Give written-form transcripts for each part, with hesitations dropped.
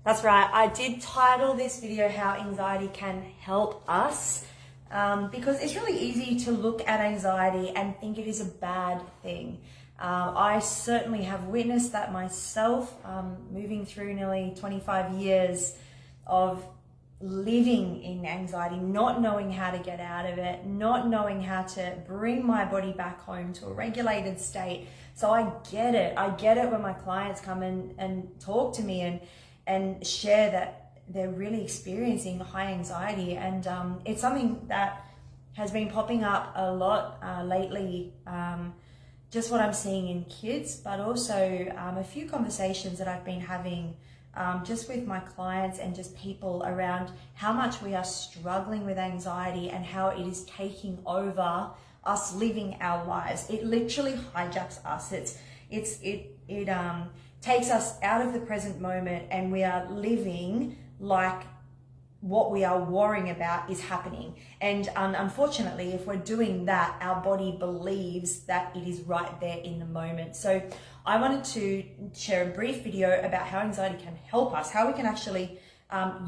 That's right. I did title this video How Anxiety Can Help Us because it's really easy to look at anxiety and think it is a bad thing. I certainly have witnessed that myself, moving through nearly 25 years of living in anxiety, not knowing how to get out of it, not knowing how to bring my body back home to a regulated state. So I get it. I get it when my clients come and talk to me and share that they're really experiencing high anxiety. And it's something that has been popping up a lot lately, just what I'm seeing in kids, but also a few conversations that I've been having just with my clients and just people around how much we are struggling with anxiety and how it is taking over us living our lives. It literally hijacks us. It takes us out of the present moment, and we are living like what we are worrying about is happening. And unfortunately, if we're doing that, our body believes that it is right there in the moment. So I wanted to share a brief video about how anxiety can help us, how we can actually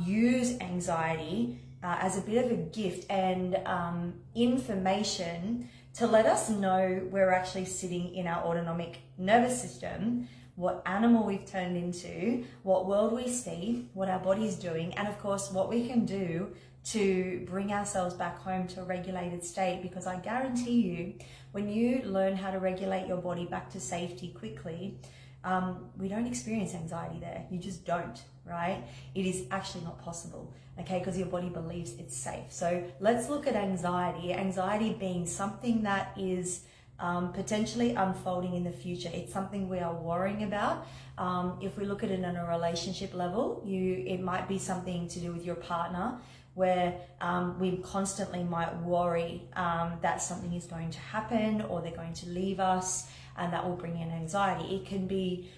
use anxiety as a bit of a gift and information to let us know where we're actually sitting in our autonomic nervous system, what animal we've turned into, what world we see, what our body is doing, and of course what we can do to bring ourselves back home to a regulated state. Because I guarantee you, when you learn how to regulate your body back to safety quickly, we don't experience anxiety there. You just don't, right? It is actually not possible, okay? Because your body believes it's safe. So let's look at anxiety. Anxiety being something that is potentially unfolding in the future. It's something we are worrying about. If we look at it on a relationship level, it might be something to do with your partner, where we constantly might worry that something is going to happen or they're going to leave us, and that will bring in anxiety. It can be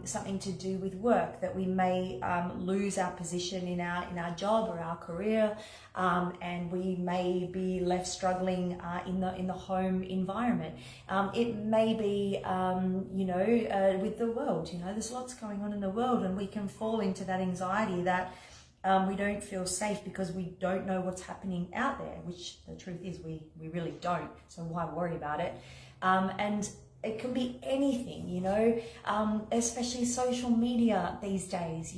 something to do with work, that we may lose our position in our job or our career, and we may be left struggling in the home environment. It may be with the world. There's lots going on in the world, and we can fall into that anxiety that we don't feel safe because we don't know what's happening out there, which the truth is we really don't. So why worry about it? And it can be anything, especially social media these days.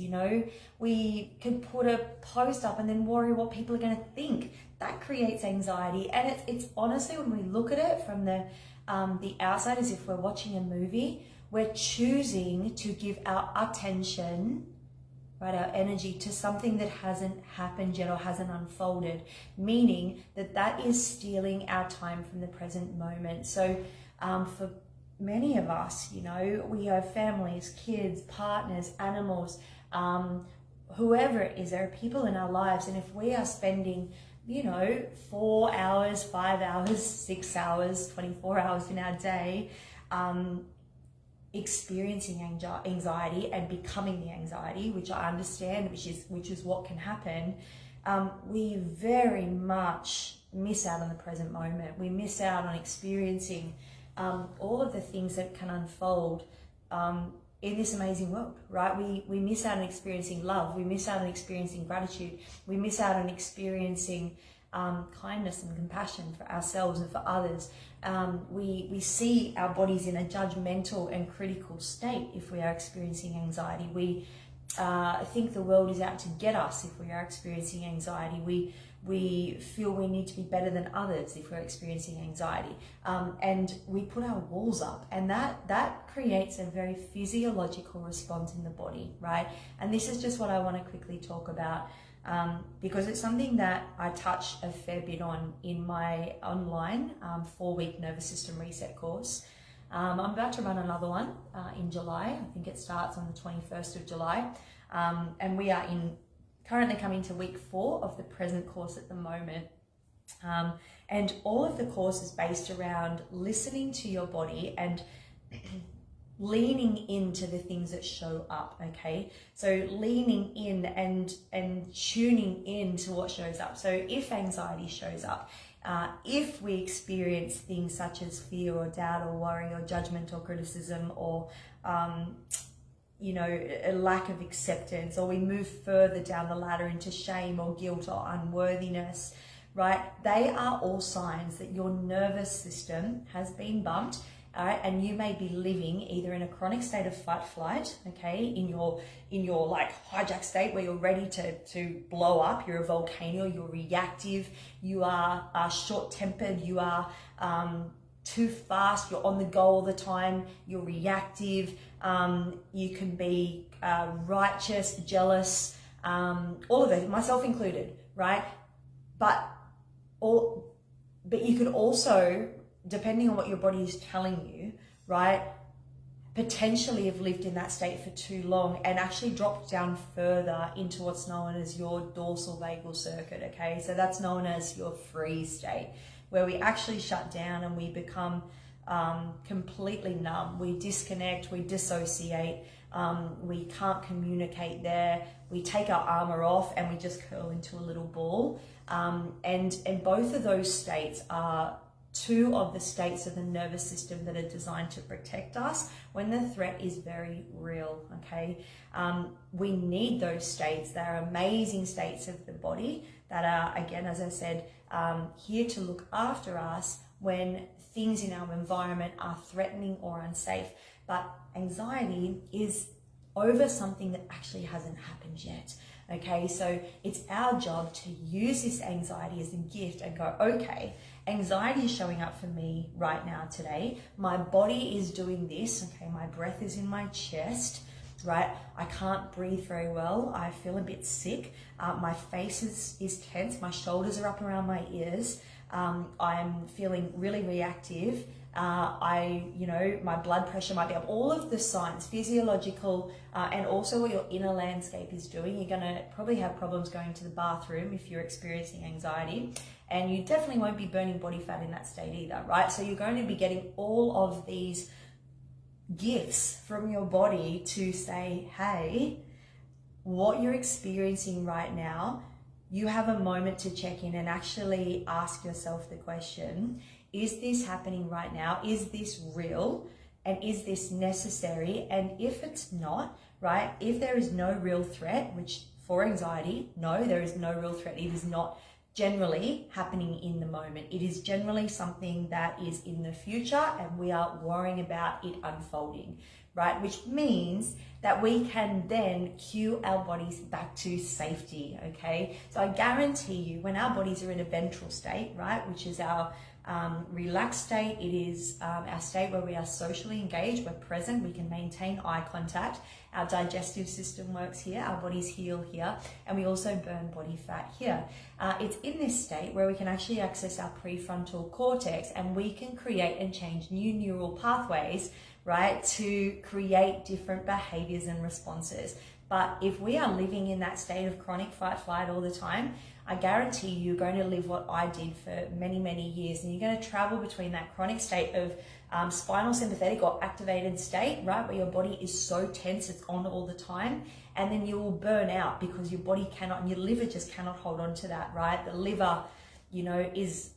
We can put a post up and then worry what people are going to think. That creates anxiety. And it's honestly, when we look at it from the outside, as if we're watching a movie, we're choosing to give our attention, right, our energy to something that hasn't happened yet or hasn't unfolded, meaning that is stealing our time from the present moment. So for many of us, we have families, kids, partners, animals, whoever it is, there are people in our lives. And if we are spending 4 hours, 5 hours, 6 hours, 24 hours in our day experiencing anxiety and becoming the anxiety, which I understand, which is what can happen, we very much miss out on the present moment. We miss out on experiencing all of the things that can unfold in this amazing world, right? We miss out on experiencing love. We miss out on experiencing gratitude. We miss out on experiencing kindness and compassion for ourselves and for others. We see our bodies in a judgmental and critical state if we are experiencing anxiety. We think the world is out to get us if we are experiencing anxiety. We feel we need to be better than others if we're experiencing anxiety. And we put our walls up, and that creates a very physiological response in the body, right? And this is just what I want to quickly talk about, because it's something that I touch a fair bit on in my online 4-week nervous system reset course. I'm about to run another one in July. I think it starts on the 21st of July. And we are currently coming to week 4 of the present course at the moment. And all of the course is based around listening to your body and leaning into the things that show up, okay? So leaning in and tuning in to what shows up. So if anxiety shows up, if we experience things such as fear or doubt or worry or judgment or criticism or a lack of acceptance, or we move further down the ladder into shame or guilt or unworthiness, right? They are all signs that your nervous system has been bumped. All right, and you may be living either in a chronic state of fight flight, okay, in your like hijack state where you're ready to blow up. You're a volcano. You're reactive. You are short-tempered. You are too fast. You're on the go all the time. You're reactive. You can be righteous, jealous, all of it, myself included, right? But you could also, depending on what your body is telling you, right, potentially have lived in that state for too long and actually dropped down further into what's known as your dorsal vagal circuit, okay? So that's known as your freeze state, where we actually shut down and we become completely numb. We disconnect, we dissociate, we can't communicate there. We take our armor off and we just curl into a little ball. And both of those states are two of the states of the nervous system that are designed to protect us when the threat is very real, okay? We need those states. They're amazing states of the body that are, again, as I said, here to look after us when things in our environment are threatening or unsafe. But anxiety is over something that actually hasn't happened yet. Okay, so it's our job to use this anxiety as a gift and go, okay, anxiety is showing up for me right now today. My body is doing this. Okay, my breath is in my chest, right? I can't breathe very well. I feel a bit sick. My face is tense. My shoulders are up around my ears. I'm feeling really reactive. My blood pressure might be up. All of the signs, physiological, and also what your inner landscape is doing. You're going to probably have problems going to the bathroom if you're experiencing anxiety, and you definitely won't be burning body fat in that state either, right? So you're going to be getting all of these gifts from your body to say, hey, what you're experiencing right now, you have a moment to check in and actually ask yourself the question, is this happening right now? Is this real? And is this necessary? And if it's not, right, if there is no real threat, which for anxiety, no, there is no real threat. It is not generally happening in the moment. It is generally something that is in the future and we are worrying about it unfolding, right? Which means that we can then cue our bodies back to safety, okay? So I guarantee you when our bodies are in a ventral state, right, which is our relaxed state, it is our state where we are socially engaged, we're present, we can maintain eye contact, our digestive system works here, our bodies heal here, and we also burn body fat here. It's in this state where we can actually access our prefrontal cortex and we can create and change new neural pathways, right, to create different behaviors and responses. But if we are living in that state of chronic fight flight all the time, I guarantee you're going to live what I did for many, many years. And you're going to travel between that chronic state of spinal sympathetic or activated state, right, where your body is so tense, it's on all the time. And then you will burn out because your body cannot, and your liver just cannot hold on to that, right? The liver, is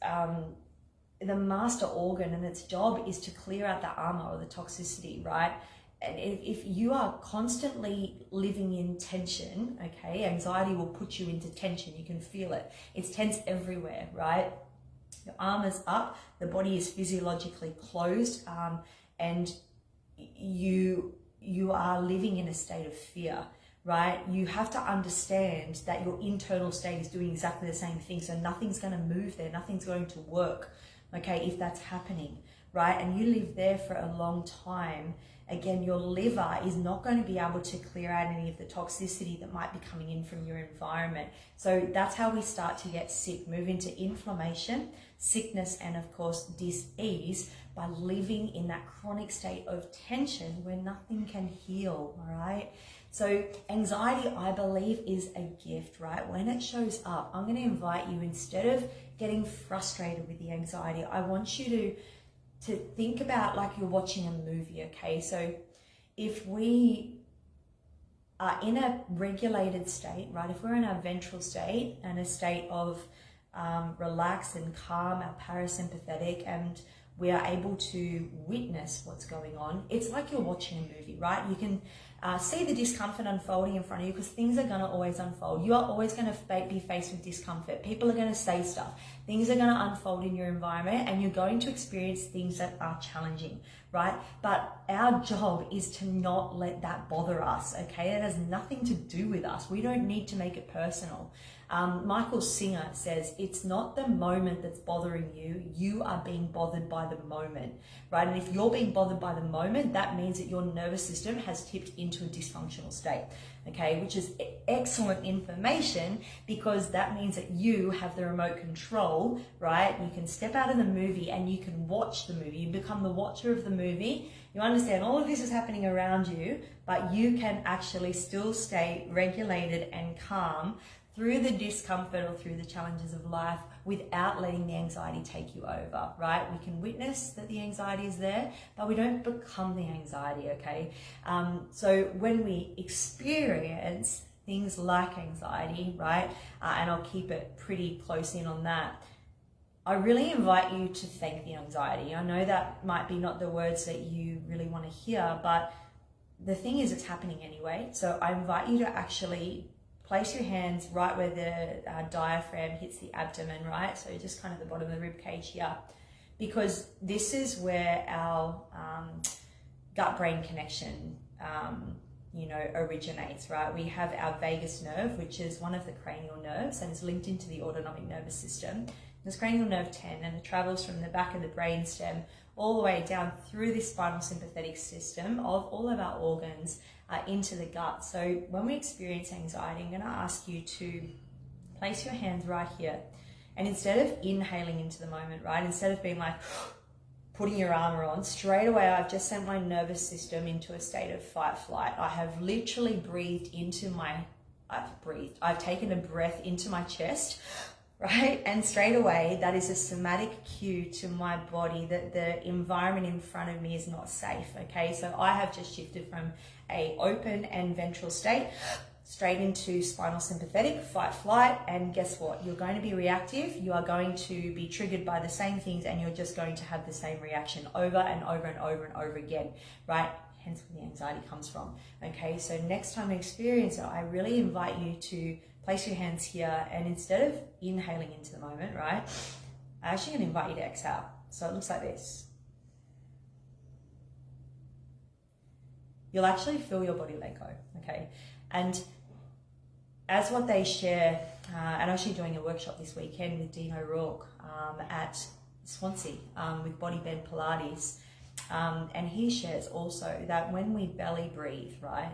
the master organ, and its job is to clear out the armor or the toxicity, right? And if you are constantly living in tension, okay, anxiety will put you into tension. You can feel it. It's tense everywhere, right? Your armor's up, the body is physiologically closed, and you are living in a state of fear, right? You have to understand that your internal state is doing exactly the same thing. So nothing's going to move there. Nothing's going to work, okay, if that's happening, right? And you live there for a long time. Again, your liver is not going to be able to clear out any of the toxicity that might be coming in from your environment. So that's how we start to get sick, move into inflammation, sickness, and of course, dis-ease by living in that chronic state of tension where nothing can heal, all right? So anxiety, I believe, is a gift, right? When it shows up, I'm going to invite you, instead of getting frustrated with the anxiety, I want you to think about like you're watching a movie, okay? So if we are in a regulated state, right? If we're in our ventral state and a state of relaxed and calm, our parasympathetic, and we are able to witness what's going on. It's like you're watching a movie, right? You can see the discomfort unfolding in front of you, because things are going to always unfold. You are always going to be faced with discomfort. People are going to say stuff. Things are going to unfold in your environment, and you're going to experience things that are challenging, right? But our job is to not let that bother us, okay? It has nothing to do with us. We don't need to make it personal. Michael Singer says, it's not the moment that's bothering you, you are being bothered by the moment, right? And if you're being bothered by the moment, that means that your nervous system has tipped into a dysfunctional state, okay? Which is excellent information, because that means that you have the remote control, right? You can step out of the movie and you can watch the movie. You become the watcher of the movie. You understand all of this is happening around you, but you can actually still stay regulated and calm through the discomfort or through the challenges of life without letting the anxiety take you over, right? We can witness that the anxiety is there, but we don't become the anxiety, okay? So when we experience things like anxiety, right? And I'll keep it pretty close in on that. I really invite you to thank the anxiety. I know that might be not the words that you really want to hear, but the thing is, it's happening anyway. So I invite you to actually place your hands right where the diaphragm hits the abdomen, right? So just kind of the bottom of the rib cage here, because this is where our gut-brain connection, originates, right? We have our vagus nerve, which is one of the cranial nerves, and it's linked into the autonomic nervous system. There's cranial nerve 10, and it travels from the back of the brain stem all the way down through this spinal sympathetic system of all of our organs into the gut. So when we experience anxiety, I'm going to ask you to place your hands right here, and instead of inhaling into the moment, right, instead of being like putting your armor on, straight away I've just sent my nervous system into a state of fight flight. I have literally breathed into I've taken a breath into my chest, right? And straight away, that is a somatic cue to my body that the environment in front of me is not safe, okay? So I have just shifted from a open and ventral state straight into spinal sympathetic, fight, flight, and guess what? You're going to be reactive. You are going to be triggered by the same things, and you're just going to have the same reaction over and over and over and over again, right? Hence where the anxiety comes from, okay? So next time you experience it, I really invite you to place your hands here, and instead of inhaling into the moment, right, I'm actually going to invite you to exhale. So it looks like this. You'll actually feel your body let go, okay? And as what they share, and I'm actually doing a workshop this weekend with Dean O'Rourke at Swansea with Body Bend Pilates, and he shares also that when we belly breathe, right,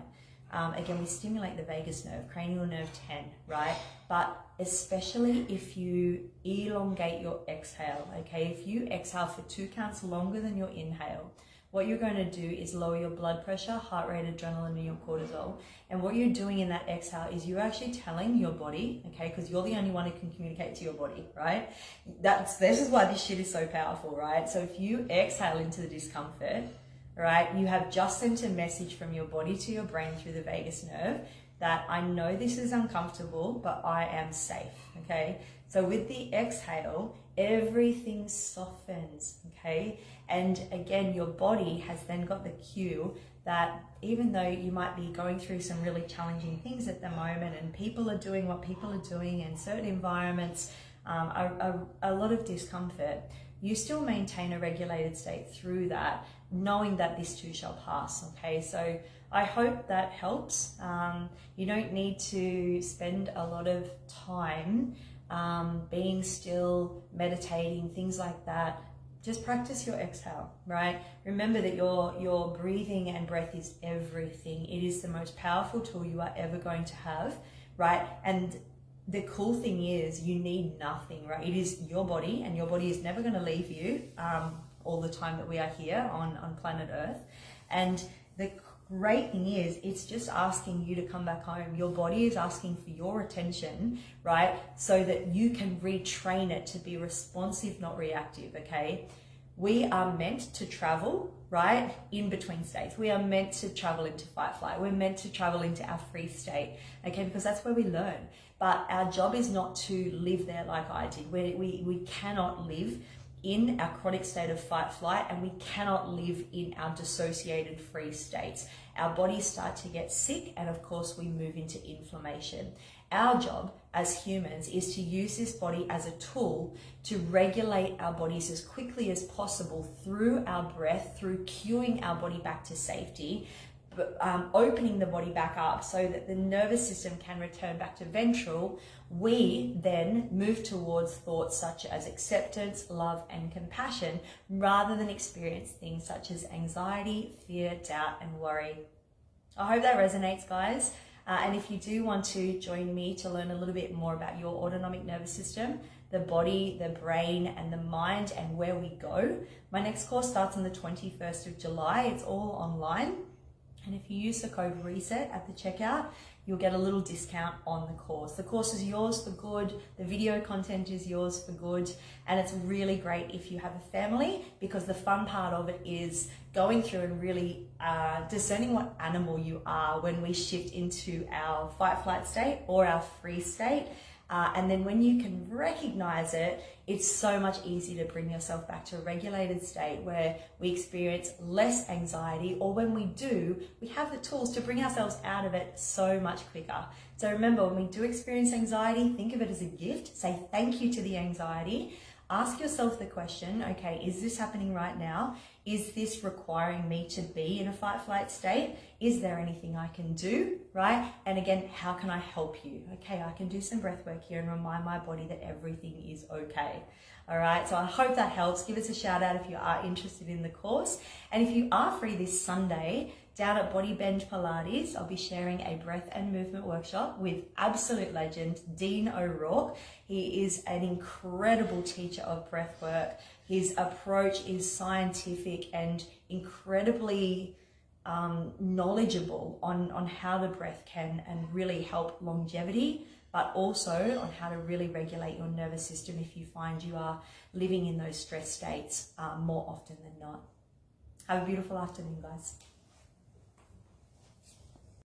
again, we stimulate the vagus nerve, cranial nerve 10, right? But especially if you elongate your exhale, okay? If you exhale for 2 counts longer than your inhale, what you're going to do is lower your blood pressure, heart rate, adrenaline, and your cortisol. And what you're doing in that exhale is you're actually telling your body, okay, because you're the only one who can communicate to your body, right? This is why this shit is so powerful, right? So if you exhale into the discomfort, right, you have just sent a message from your body to your brain through the vagus nerve that I know this is uncomfortable, but I am safe, okay? So with the exhale, everything softens, okay? And again, your body has then got the cue that even though you might be going through some really challenging things at the moment, and people are doing what people are doing, and certain environments are a lot of discomfort, you still maintain a regulated state through that, knowing that this too shall pass, okay? So I hope that helps. You don't need to spend a lot of time being still, meditating, things like that. Just practice your exhale, right? Remember that your breathing and breath is everything. It is the most powerful tool you are ever going to have, right? And the cool thing is you need nothing, right? It is your body, and your body is never going to leave you all the time that we are here on planet Earth. And the great thing is, it's just asking you to come back home. Your body is asking for your attention, right? So that you can retrain it to be responsive, not reactive, okay? We are meant to travel, right, in between states. We are meant to travel into fight flight. We're meant to travel into our free state, okay? Because that's where we learn. But our job is not to live there like I did. We cannot live in our chronic state of fight flight, and we cannot live in our dissociated free states. Our bodies start to get sick, and of course we move into inflammation. Our job as humans is to use this body as a tool to regulate our bodies as quickly as possible through our breath, through cueing our body back to safety, opening the body back up so that the nervous system can return back to ventral. We then move towards thoughts such as acceptance, love, and compassion, rather than experience things such as anxiety, fear, doubt, and worry. I hope that resonates, guys. And if you do want to join me to learn a little bit more about your autonomic nervous system, the body, the brain, and the mind, and where we go, my next course starts on the 21st of July. It's all online. And if you use the code RESET at the checkout, you'll get a little discount on the course. The course is yours for good. The video content is yours for good. And it's really great if you have a family, because the fun part of it is going through and really discerning what animal you are when we shift into our fight flight state or our free state. And then when you can recognize it, it's so much easier to bring yourself back to a regulated state where we experience less anxiety, or when we do, we have the tools to bring ourselves out of it so much quicker. So remember, when we do experience anxiety, think of it as a gift. Say thank you to the anxiety. Ask yourself the question, okay, is this happening right now? Is this requiring me to be in a fight flight state? Is there anything I can do, right? And again, how can I help you? Okay, I can do some breath work here and remind my body that everything is okay. All right, so I hope that helps. Give us a shout out if you are interested in the course. And if you are free this Sunday, down at Body Bend Pilates, I'll be sharing a breath and movement workshop with absolute legend, Dean O'Rourke. He is an incredible teacher of breath work. His approach is scientific and incredibly knowledgeable on how the breath can and really help longevity, but also on how to really regulate your nervous system if you find you are living in those stress states more often than not. Have a beautiful afternoon, guys.